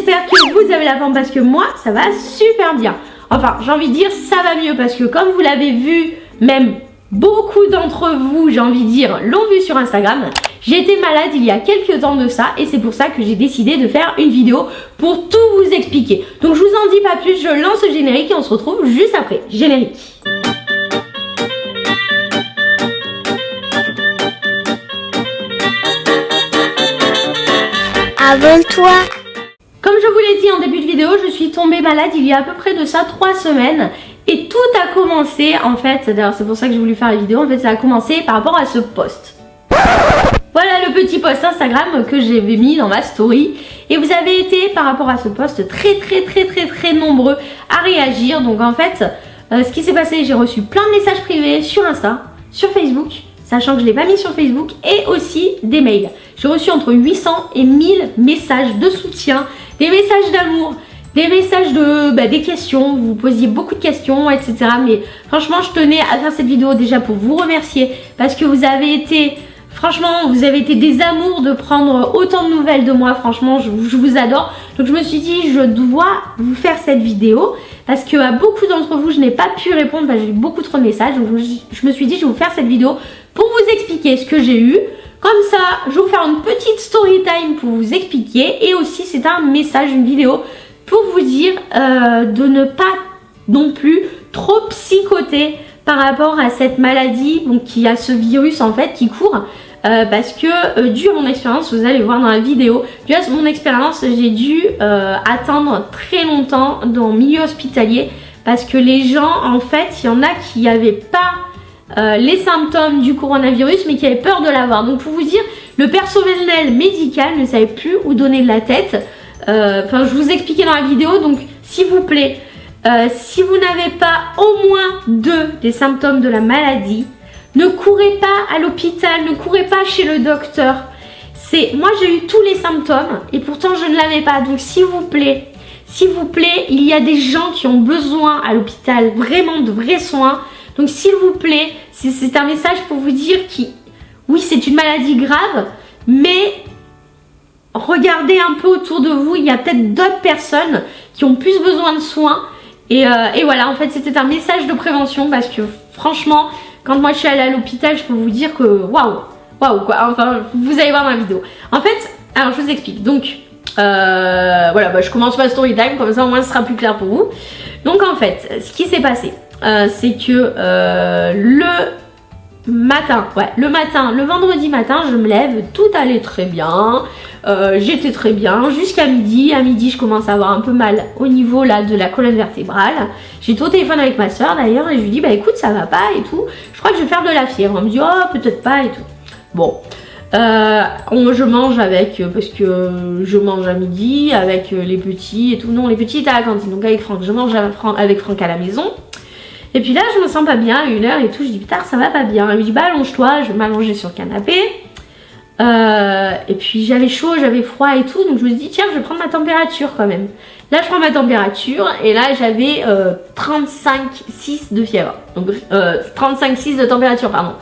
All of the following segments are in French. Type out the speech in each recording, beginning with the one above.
j'espère que vous avez la forme parce que moi ça va super bien. Enfin j'ai envie de dire ça va mieux parce que comme vous l'avez vu, même beaucoup d'entre vous, j'ai envie de dire, l'ont vu sur Instagram. J'étais malade il y a quelques temps de ça et c'est pour ça que j'ai décidé de faire une vidéo pour tout vous expliquer. Donc je vous en dis pas plus, je lance le générique et on se retrouve juste après. Générique. Abonne-toi. Comme je vous l'ai dit en début de vidéo, je suis tombée malade il y a à peu près de ça 3 semaines. Et tout a commencé en fait, d'ailleurs c'est pour ça que j'ai voulu faire la vidéo, en fait ça a commencé par rapport à ce post. Voilà le petit post Instagram que j'avais mis dans ma story. Et vous avez été par rapport à ce post très nombreux à réagir. Donc en fait, ce qui s'est passé, j'ai reçu plein de messages privés sur Insta, sur Facebook, sachant que je ne l'ai pas mis sur Facebook, et aussi des mails. J'ai reçu entre 800 et 1000 messages de soutien, des messages d'amour, des messages de des questions, vous posiez beaucoup de questions, etc. Mais franchement, je tenais à faire cette vidéo déjà pour vous remercier parce que vous avez été, franchement, vous avez été des amours de prendre autant de nouvelles de moi. Franchement, je vous adore. Donc je me suis dit, je dois vous faire cette vidéo parce que à beaucoup d'entre vous, je n'ai pas pu répondre parce que j'ai eu beaucoup trop de messages. Donc je me suis dit, je vais vous faire cette vidéo pour vous expliquer ce que j'ai eu. Comme ça, je vais vous faire une petite story time pour vous expliquer. Et aussi, c'est un message, une vidéo pour vous dire de ne pas non plus trop psychoter par rapport à cette maladie, donc qui a ce virus en fait qui court. Parce que dû à mon expérience, vous allez voir dans la vidéo, dû à mon expérience, j'ai dû attendre très longtemps dans le milieu hospitalier. Parce que les gens, en fait, il y en a qui n'avaient pas les symptômes du coronavirus mais qui avaient peur de l'avoir. Donc pour vous dire, le personnel médical ne savait plus où donner de la tête. Enfin je vous expliquais dans la vidéo, donc s'il vous plaît, si vous n'avez pas au moins 2 des symptômes de la maladie, ne courez pas à l'hôpital, ne courez pas chez le docteur. Moi j'ai eu tous les symptômes et pourtant je ne l'avais pas. Donc s'il vous plaît, il y a des gens qui ont besoin à l'hôpital vraiment de vrais soins. Donc s'il vous plaît, c'est un message pour vous dire que oui, c'est une maladie grave, mais regardez un peu autour de vous, il y a peut-être d'autres personnes qui ont plus besoin de soins. Et voilà, en fait c'était un message de prévention parce que franchement, quand moi je suis allée à l'hôpital, je peux vous dire que waouh quoi, enfin vous allez voir ma vidéo. En fait, alors je vous explique, donc voilà, je commence ma story time, comme ça au moins ce sera plus clair pour vous. Donc en fait, ce qui s'est passé, c'est que le vendredi matin, je me lève, tout allait très bien, j'étais très bien jusqu'à midi. À midi, je commence à avoir un peu mal au niveau là de la colonne vertébrale. J'étais au téléphone avec ma soeur d'ailleurs et je lui dis écoute, ça va pas et tout, je crois que je vais faire de la fièvre. Elle me dit oh peut-être pas et tout. Bon, je mange avec, parce que je mange à midi avec les petits et tout. Non, les petits étaient à la cantine, donc avec Franck, je mange avec Franck à la maison. Et puis là, je me sens pas bien à 1h et tout. Je dis putain, ça va pas bien. Elle me dit allonge-toi, je vais m'allonger sur le canapé. Et puis j'avais chaud, j'avais froid et tout. Donc je me dis tiens, je vais prendre ma température quand même. Là, je prends ma température et là, j'avais 35,6 de fièvre. Donc 35,6 de température, pardon.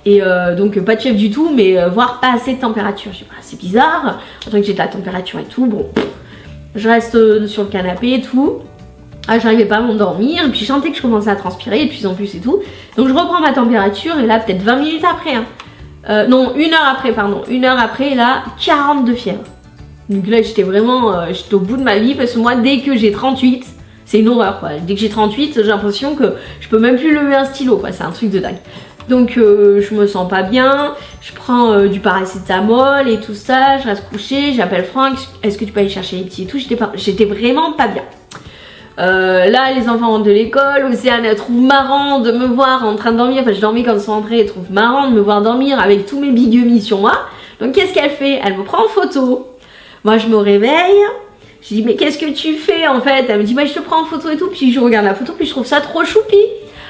Et donc pas de fièvre du tout, mais voire pas assez de température. Je dis c'est bizarre. En tant que j'étais à la température et tout, bon, je reste sur le canapé et tout. Ah, j'arrivais pas à m'endormir, et puis je sentais que je commençais à transpirer de plus en plus et tout. Donc je reprends ma température, et là, peut-être 20 minutes après, non, 1 heure après, pardon. 1 heure après, là, 40 de fièvre. Donc là, j'étais vraiment, j'étais au bout de ma vie, parce que moi, dès que j'ai 38, c'est une horreur, quoi. Dès que j'ai 38, j'ai l'impression que je peux même plus lever un stylo, quoi. C'est un truc de dingue. Donc je me sens pas bien, je prends du paracétamol et tout ça, je reste couchée, j'appelle Franck, est-ce que tu peux aller chercher les petits et tout, j'étais vraiment pas bien. Là les enfants rentrent de l'école, Océane elle trouve marrant de me voir en train de dormir, enfin je dormais quand ils sont rentrés, elle trouve marrant de me voir dormir avec tous mes bigummis sur moi. Donc qu'est-ce qu'elle fait? Elle me prend en photo. Moi je me réveille, je dis mais qu'est-ce que tu fais en fait? Elle me dit bah je te prends en photo et tout, puis je regarde la photo, puis je trouve ça trop choupi.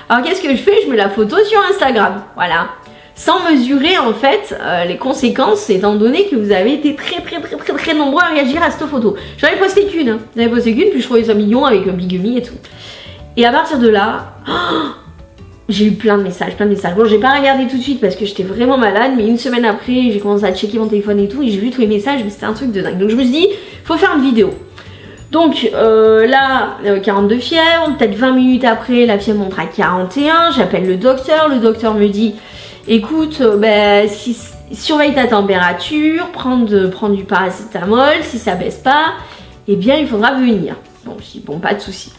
Alors qu'est-ce que je fais? Je mets la photo sur Instagram, voilà. Sans mesurer en fait les conséquences, étant donné que vous avez été très nombreux à réagir à cette photo. J'en ai posté qu'une, puis je trouvais ça mignon avec un bigumi et tout. Et à partir de là, j'ai eu plein de messages. Bon, j'ai pas regardé tout de suite parce que j'étais vraiment malade, mais une semaine après, j'ai commencé à checker mon téléphone et tout, et j'ai vu tous les messages, mais c'était un truc de dingue. Donc je me suis dit, faut faire une vidéo. Donc là, 42 fièvre, peut-être 20 minutes après, la fièvre monte à 41, j'appelle le docteur me dit, écoute, surveille ta température, prends du paracétamol, si ça baisse pas, eh bien il faudra venir. Bon, je dis, bon, pas de souci.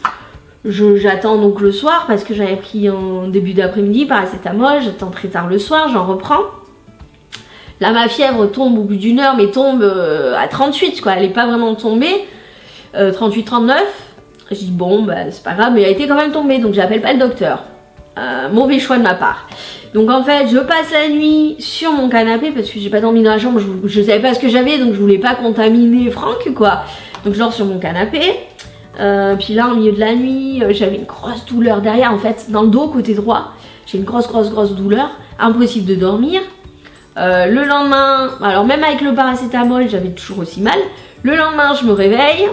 J'attends donc le soir, parce que j'avais pris en début d'après-midi paracétamol, j'attends très tard le soir, j'en reprends. Là, ma fièvre tombe au bout d'une heure, mais tombe à 38, quoi, elle est pas vraiment tombée. 38-39, je dis bon c'est pas grave, mais elle a été quand même tombée, donc j'appelle pas le docteur. Mauvais choix de ma part. Donc en fait je passe la nuit sur mon canapé parce que j'ai pas dormi dans la chambre, je savais pas ce que j'avais, donc je voulais pas contaminer Franck quoi. Donc je dors sur mon canapé. Puis là au milieu de la nuit j'avais une grosse douleur derrière, en fait dans le dos côté droit. J'ai une grosse douleur, impossible de dormir. Le lendemain, alors même avec le paracétamol j'avais toujours aussi mal. Le lendemain je me réveille.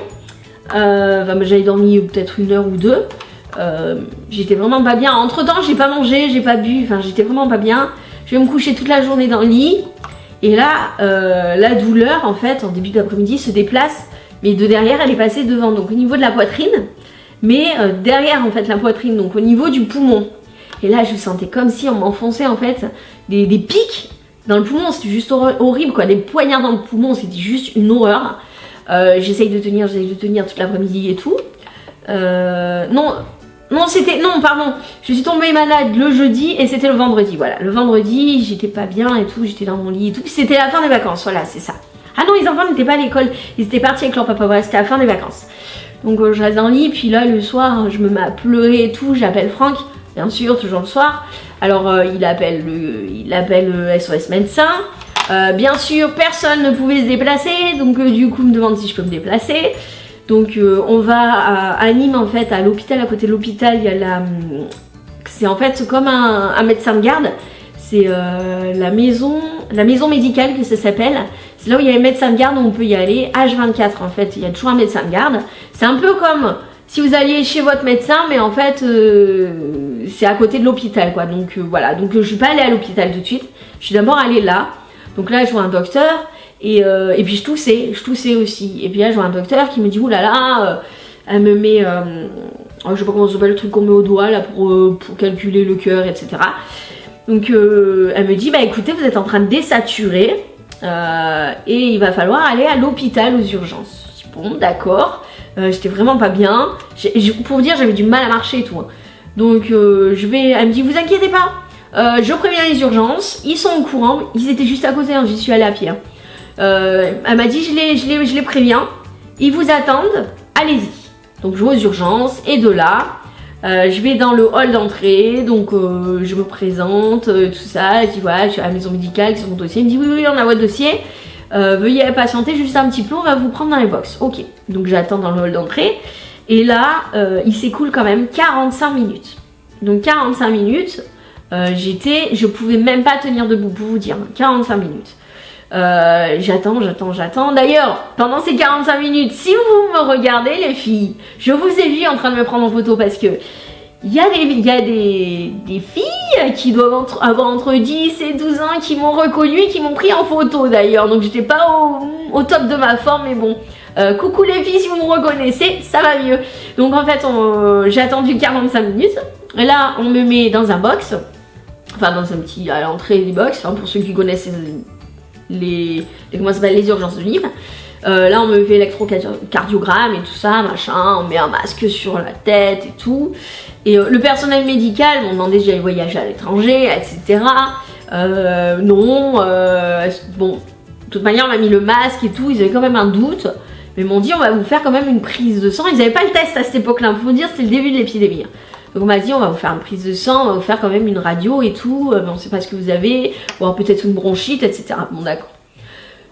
J'avais dormi peut-être 1 heure ou 2. J'étais vraiment pas bien. Entre temps j'ai pas mangé, j'ai pas bu, enfin j'étais vraiment pas bien. Je vais me coucher toute la journée dans le lit. Et là la douleur en fait en début d'après-midi se déplace, mais de derrière elle est passée devant, donc au niveau de la poitrine, mais derrière en fait la poitrine, donc au niveau du poumon. Et là je sentais comme si on m'enfonçait en fait des pics dans le poumon, c'était juste horrible quoi, des poignards dans le poumon, c'était juste une horreur. J'essaye de tenir toute l'après-midi et tout. Pardon, je suis tombée malade le jeudi et c'était le vendredi, voilà. Le vendredi, j'étais pas bien et tout, j'étais dans mon lit et tout. C'était la fin des vacances, voilà, c'est ça. Ah non, les enfants n'étaient pas à l'école, ils étaient partis avec leur papa, voilà, c'était la fin des vacances. Donc je reste dans le lit, puis là, le soir, je me mets à pleurer et tout, j'appelle Franck, bien sûr, toujours le soir. Alors, il appelle le SOS médecin. Bien sûr, personne ne pouvait se déplacer, donc du coup, il me demande si je peux me déplacer. Donc, on va à Nîmes, en fait, à l'hôpital, à côté de l'hôpital, il y a c'est en fait comme un médecin de garde. C'est la maison médicale que ça s'appelle. C'est là où il y a un médecin de garde, où on peut y aller H24, en fait. Il y a toujours un médecin de garde. C'est un peu comme si vous alliez chez votre médecin, mais en fait, c'est à côté de l'hôpital, quoi. Donc, voilà. Donc, je suis pas allée à l'hôpital tout de suite. Je suis d'abord allée là. Donc là je vois un docteur et puis je toussais aussi. Et puis là je vois un docteur qui me dit oulala, elle me met, je sais pas comment ça s'appelle, le truc qu'on met au doigt là pour calculer le cœur, etc. Donc elle me dit bah écoutez, vous êtes en train de désaturer et il va falloir aller à l'hôpital aux urgences. Je dis bon d'accord, j'étais vraiment pas bien. Pour vous dire j'avais du mal à marcher et tout. Hein. Donc elle me dit vous inquiétez pas. Je préviens les urgences, ils sont au courant, ils étaient juste à côté, hein, j'y suis allée à pied. Elle m'a dit je les préviens, ils vous attendent, allez-y. Donc je vais aux urgences et de là, je vais dans le hall d'entrée, donc je me présente, tout ça, je dis voilà, je suis à la maison médicale, c'est mon dossier. Il me dit oui, on a votre dossier, veuillez patienter juste un petit peu, on va vous prendre dans les box. Ok, donc j'attends dans le hall d'entrée et là, il s'écoule quand même 45 minutes. Donc 45 minutes. Je pouvais même pas tenir debout pour vous dire, 45 minutes. J'attends. D'ailleurs, pendant ces 45 minutes, si vous me regardez les filles, je vous ai vu en train de me prendre en photo parce que il y a des filles qui doivent avoir entre 10 et 12 ans qui m'ont reconnue et qui m'ont pris en photo d'ailleurs. Donc j'étais pas au top de ma forme, mais bon. Coucou les filles, si vous me reconnaissez, ça va mieux. Donc en fait, j'ai attendu 45 minutes. Et là, on me met dans un box. Enfin dans un petit à l'entrée des box, enfin, pour ceux qui connaissent les urgences de Nîmes. Là on me fait électrocardiogramme et tout ça, machin, on met un masque sur la tête et tout. Et le personnel médical m'ont demandé si j'avais voyagé à l'étranger, etc. Non, bon, de toute manière on m'a mis le masque et tout, ils avaient quand même un doute. Mais ils m'ont dit on va vous faire quand même une prise de sang. Ils n'avaient pas le test à cette époque-là, pour vous dire c'était le début de l'épidémie. Donc on m'a dit on va vous faire une prise de sang, on va vous faire quand même une radio et tout, mais on sait pas ce que vous avez, ou peut-être une bronchite, etc. Bon d'accord.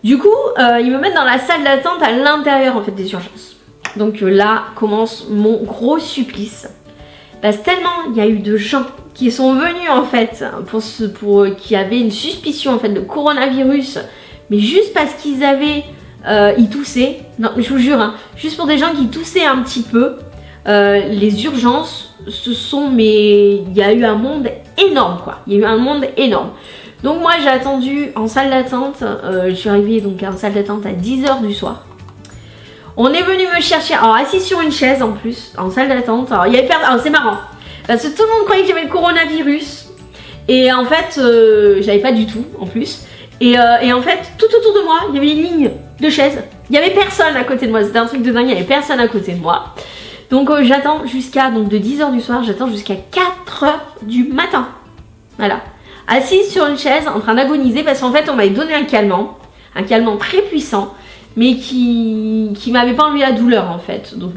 Du coup, ils me mettent dans la salle d'attente à l'intérieur en fait des urgences. Donc là commence mon gros supplice. Parce que tellement il y a eu de gens qui sont venus en fait qui avaient une suspicion en fait de coronavirus, mais juste parce qu'ils avaient, ils toussaient. Non, je vous jure, hein, juste pour des gens qui toussaient un petit peu. Les urgences il y a eu un monde énorme quoi, il y a eu un monde énorme. Donc moi j'ai attendu en salle d'attente, je suis arrivée donc en salle d'attente à 10 h du soir. On est venu me chercher, alors assis sur une chaise en plus, en salle d'attente. Alors, il y avait alors c'est marrant, parce que tout le monde croyait que j'avais le coronavirus. Et en fait, j'avais pas du tout en plus. Et en fait, tout autour de moi, il y avait une ligne de chaises. Il y avait personne à côté de moi, c'était un truc de dingue, il y avait personne à côté de moi. Donc j'attends jusqu'à, donc de 10h du soir, j'attends jusqu'à 4h du matin. Voilà. Assise sur une chaise, en train d'agoniser, parce qu'en fait, on m'avait donné un calmant très puissant, mais qui m'avait pas enlevé la douleur en fait. Donc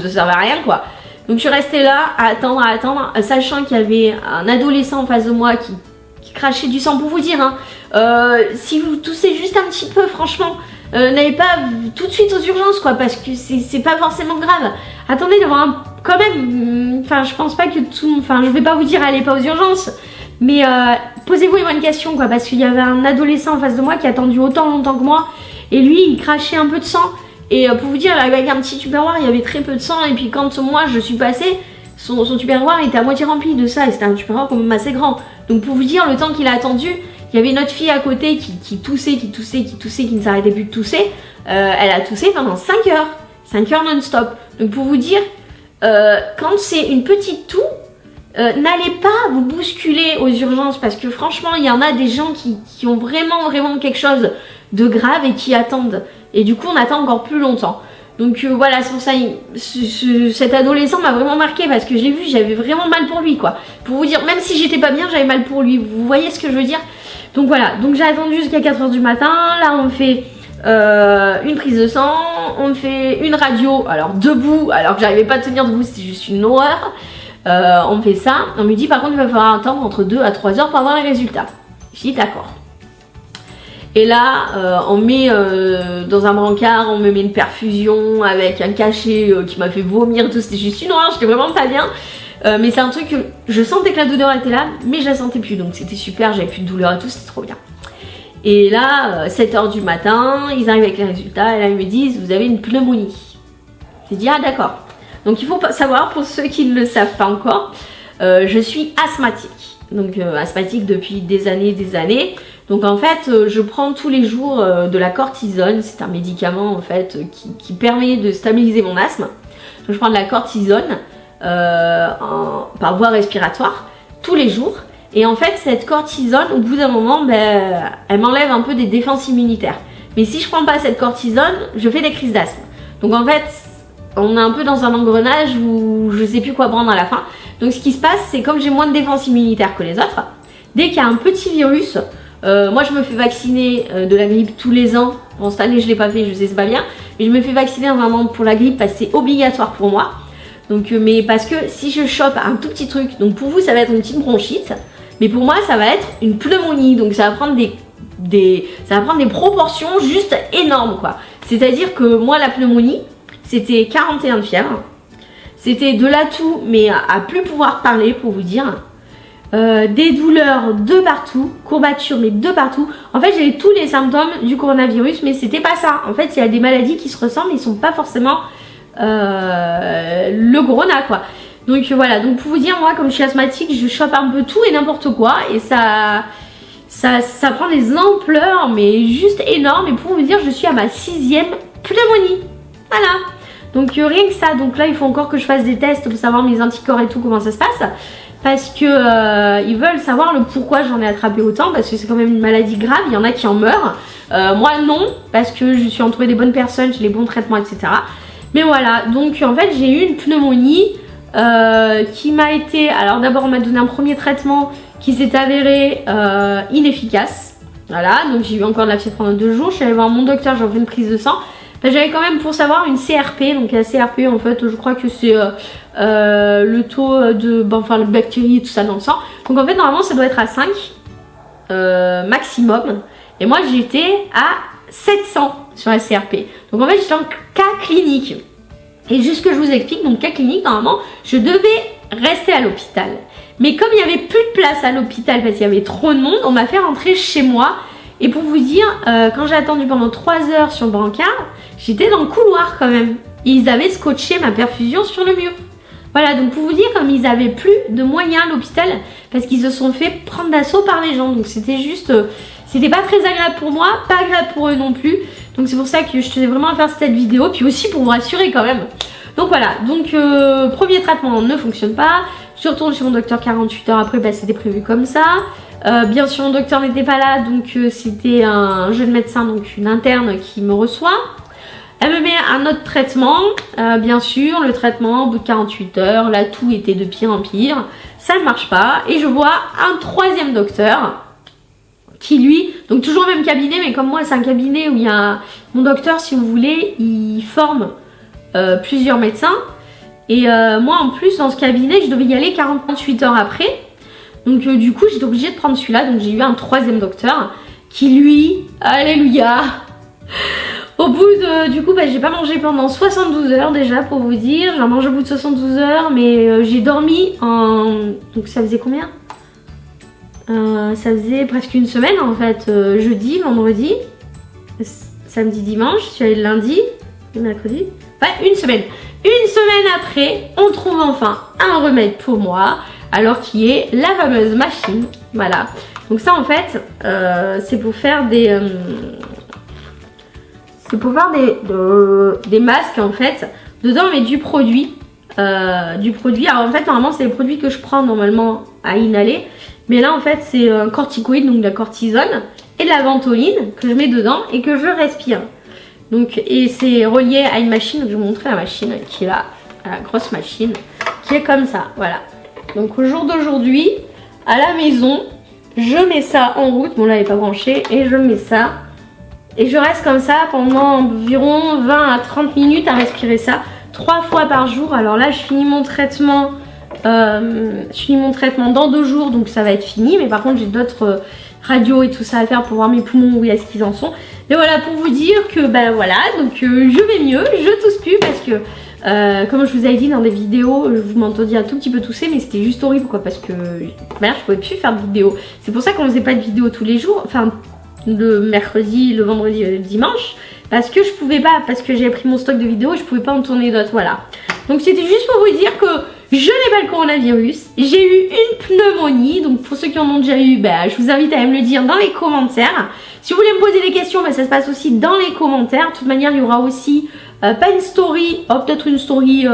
ça servait à rien quoi. Donc je suis restée là à attendre, sachant qu'il y avait un adolescent en face de moi qui crachait du sang. Pour vous dire, hein, si vous toussez juste un petit peu, franchement, n'allez pas tout de suite aux urgences quoi, parce que c'est pas forcément grave. Attendez d'avoir quand même, enfin je pense pas que tout, enfin je vais pas vous dire allez pas aux urgences, mais posez-vous les bonnes questions quoi, parce qu'il y avait un adolescent en face de moi qui a attendu autant longtemps que moi, et lui il crachait un peu de sang. Et pour vous dire, avec un petit tupperware, il y avait très peu de sang. Et puis quand moi je suis passée, son tupperware était à moitié rempli de ça. Et c'était un tupperware quand même assez grand. Donc pour vous dire, le temps qu'il a attendu, il y avait une autre fille à côté qui toussait, qui ne s'arrêtait plus de tousser. Elle a toussé pendant 5 heures. 5 heures non-stop. Donc pour vous dire, quand c'est une petite toux, n'allez pas vous bousculer aux urgences. Parce que franchement, il y en a des gens qui ont vraiment quelque chose de grave et qui attendent. Et du coup on attend encore plus longtemps. Donc voilà, c'est pour ça cet adolescent m'a vraiment marqué, parce que j'ai vu, j'avais vraiment mal pour lui quoi. Pour vous dire, même si j'étais pas bien, j'avais mal pour lui. Vous voyez ce que je veux dire? Donc voilà, donc j'ai attendu jusqu'à 4h du matin. Là on me fait une prise de sang, on me fait une radio, alors debout, alors que j'arrivais pas à tenir debout, c'était juste une horreur. On me fait ça, on me dit par contre il va falloir attendre entre 2 à 3 heures pour avoir les résultats. J'ai dit d'accord. Et là, on met dans un brancard, on me met une perfusion avec un cachet qui m'a fait vomir et tout. C'était juste une horreur, j'étais vraiment pas bien. Mais c'est un truc que je sentais que la douleur était là, mais je la sentais plus. Donc c'était super, j'avais plus de douleur et tout, c'était trop bien. Et là, 7h du matin, ils arrivent avec les résultats et là ils me disent, vous avez une pneumonie. J'ai dit, ah d'accord. Donc il faut savoir, pour ceux qui ne le savent pas encore, je suis asthmatique. Donc asthmatique depuis des années. Donc en fait, je prends tous les jours de la cortisone. C'est un médicament en fait qui permet de stabiliser mon asthme. Donc je prends de la cortisone par voie respiratoire tous les jours. Et en fait, cette cortisone, au bout d'un moment, elle m'enlève un peu des défenses immunitaires. Mais si je prends pas cette cortisone, je fais des crises d'asthme. Donc en fait, on est un peu dans un engrenage où je sais plus quoi prendre à la fin. Donc ce qui se passe, c'est comme j'ai moins de défense immunitaire que les autres, dès qu'il y a un petit virus, moi je me fais vacciner de la grippe tous les ans. Bon, cette année je l'ai pas fait, je sais c'est pas bien, mais je me fais vacciner vraiment pour la grippe parce que c'est obligatoire pour moi. Donc mais parce que si je chope un tout petit truc, donc pour vous ça va être une petite bronchite, mais pour moi ça va être une pneumonie, donc ça va prendre des proportions juste énormes quoi. C'est-à-dire que moi la pneumonie, c'était 41 de fièvre, c'était de la toux mais à plus pouvoir parler pour vous dire. Des douleurs de partout, courbatures mais de partout. En fait j'avais tous les symptômes du coronavirus, mais c'était pas ça. En fait il y a des maladies qui se ressemblent, ils sont pas forcément le corona quoi. Donc voilà, donc pour vous dire, moi comme je suis asthmatique, je chope un peu tout et n'importe quoi, et ça prend des ampleurs mais juste énormes. Et pour vous dire, je suis à ma 6e pneumonie. Voilà. Donc rien que ça, donc là il faut encore que je fasse des tests pour savoir mes anticorps et tout, comment ça se passe. Parce que ils veulent savoir le pourquoi j'en ai attrapé autant, parce que c'est quand même une maladie grave, il y en a qui en meurent. Moi non, parce que je suis entourée des bonnes personnes, j'ai les bons traitements, etc. Mais voilà, donc en fait j'ai eu une pneumonie qui m'a été... Alors d'abord on m'a donné un premier traitement qui s'est avéré inefficace. Voilà, donc j'ai eu encore de la fièvre pendant 2 jours, je suis allée voir mon docteur, j'ai fait une prise de sang. J'avais quand même pour savoir une CRP, donc la CRP en fait je crois que c'est le taux de les bactéries et tout ça dans le sang. Donc en fait normalement ça doit être à 5 maximum, et moi j'étais à 700 sur la CRP. Donc en fait j'étais en cas clinique. Et juste que je vous explique, donc cas clinique, normalement je devais rester à l'hôpital. Mais comme il n'y avait plus de place à l'hôpital parce qu'il y avait trop de monde, on m'a fait rentrer chez moi. Et pour vous dire, quand j'ai attendu pendant 3 heures sur le brancard, j'étais dans le couloir quand même. Et ils avaient scotché ma perfusion sur le mur. Voilà, donc pour vous dire, comme ils avaient plus de moyens à l'hôpital, parce qu'ils se sont fait prendre d'assaut par les gens. Donc c'était juste, c'était pas très agréable pour moi, pas agréable pour eux non plus. Donc c'est pour ça que je tenais vraiment à faire cette vidéo, puis aussi pour vous rassurer quand même. Donc voilà, donc premier traitement ne fonctionne pas. Je retourne chez mon docteur 48 heures après, bah, c'était prévu comme ça. Bien sûr mon docteur n'était pas là, donc c'était un jeune médecin, donc une interne qui me reçoit. Elle me met un autre traitement, bien sûr, le traitement au bout de 48 heures, là tout était de pire en pire, ça ne marche pas. Et je vois un troisième docteur qui lui, donc toujours le même cabinet, mais comme moi c'est un cabinet où il y a mon docteur, si vous voulez, il forme plusieurs médecins. Et moi en plus dans ce cabinet je devais y aller 48 heures après. Donc du coup j'étais obligée de prendre celui-là. Donc j'ai eu un troisième docteur qui lui, alléluia, au bout de, du coup bah, j'ai pas mangé pendant 72 heures déjà pour vous dire. J'ai mangé au bout de 72 heures mais j'ai dormi en... Donc ça faisait combien ça faisait presque une semaine en fait. Jeudi, vendredi, samedi, dimanche, je suis allée le lundi, le mercredi. Ouais, une semaine. Une semaine après, on trouve enfin un remède pour moi, alors qui est la fameuse machine. Voilà. Donc ça en fait, c'est pour faire des... des masques en fait. Dedans on met du produit. Alors en fait normalement c'est les produits que je prends normalement à inhaler. Mais là en fait c'est un corticoïde, donc de la cortisone et de la ventoline que je mets dedans et que je respire. Donc, et c'est relié à une machine, donc je vais vous montrer la machine qui est là, la grosse machine, qui est comme ça, voilà. Donc au jour d'aujourd'hui, à la maison, je mets ça en route, bon là elle n'est pas branchée, et je mets ça. Et je reste comme ça pendant environ 20 à 30 minutes à respirer ça, 3 fois par jour. Alors là je finis mon traitement, dans 2 jours, donc ça va être fini, mais par contre j'ai d'autres... radio et tout ça à faire pour voir mes poumons où est-ce qu'ils en sont. Mais voilà pour vous dire que ben voilà, donc je vais mieux, je tousse plus parce que comme je vous avais dit dans des vidéos, vous m'entendiez un tout petit peu tousser, mais c'était juste horrible quoi, parce que merde, je pouvais plus faire de vidéos. C'est pour ça qu'on faisait pas de vidéos tous les jours, enfin le mercredi, le vendredi, le dimanche, parce que je pouvais pas, parce que j'avais pris mon stock de vidéos et je pouvais pas en tourner d'autres, voilà. Donc c'était juste pour vous dire que je n'ai pas le coronavirus, j'ai eu une pneumonie, donc pour ceux qui en ont déjà eu, bah, je vous invite à me le dire dans les commentaires. Si vous voulez me poser des questions, bah, ça se passe aussi dans les commentaires. De toute manière, il y aura aussi, pas une story, peut-être une story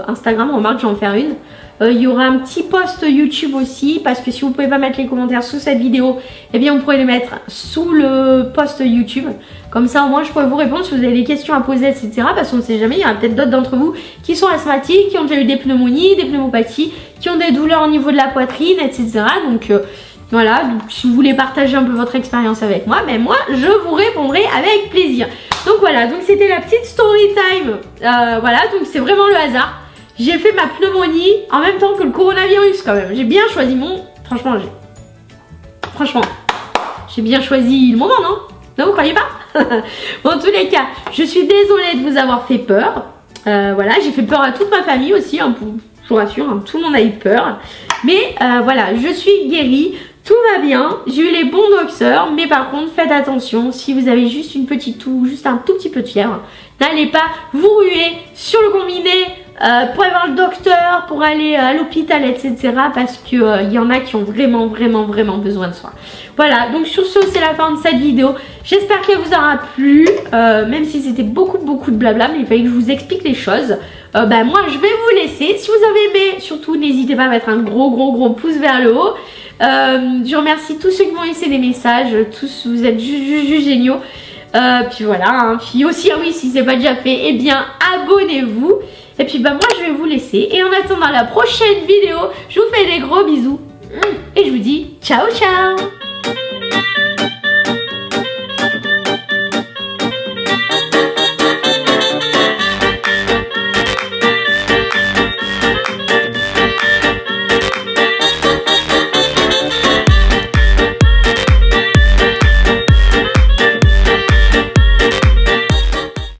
Instagram, remarque, je vais en faire une. Il y aura un petit post YouTube aussi, parce que si vous ne pouvez pas mettre les commentaires sous cette vidéo, eh bien vous pourrez les mettre sous le post YouTube. Comme ça au moins je pourrai vous répondre si vous avez des questions à poser, etc. Parce qu'on ne sait jamais, il y en a peut-être d'autres d'entre vous qui sont asthmatiques, qui ont déjà eu des pneumonies, des pneumopathies, qui ont des douleurs au niveau de la poitrine, etc. Donc voilà, donc, si vous voulez partager un peu votre expérience avec moi, mais moi je vous répondrai avec plaisir. Donc voilà, donc c'était la petite story time. Voilà, donc c'est vraiment le hasard. J'ai fait ma pneumonie en même temps que le coronavirus quand même. J'ai bien choisi mon... Franchement, j'ai bien choisi le moment, non? Non, vous croyez pas? Bon, en tous les cas, je suis désolée de vous avoir fait peur. Voilà, j'ai fait peur à toute ma famille aussi, hein, je vous rassure, hein, tout le monde a eu peur. Mais voilà, je suis guérie. Tout va bien, j'ai eu les bons docteurs, mais par contre faites attention, si vous avez juste une petite toux, juste un tout petit peu de fièvre, n'allez pas vous ruer sur le combiné pour aller voir le docteur, pour aller à l'hôpital, etc. Parce que y en a qui ont vraiment besoin de soins. Voilà, donc sur ce c'est la fin de cette vidéo. J'espère qu'elle vous aura plu, même si c'était beaucoup de blabla, mais il fallait que je vous explique les choses. Moi je vais vous laisser, si vous avez aimé, surtout n'hésitez pas à mettre un gros pouce vers le haut. Je remercie tous ceux qui m'ont laissé des messages, tous vous êtes juste géniaux. Puis voilà, hein. Puis aussi, ah oui, si c'est pas déjà fait, eh bien abonnez-vous. Et puis moi je vais vous laisser. Et en attendant la prochaine vidéo, je vous fais des gros bisous. Et je vous dis ciao ciao.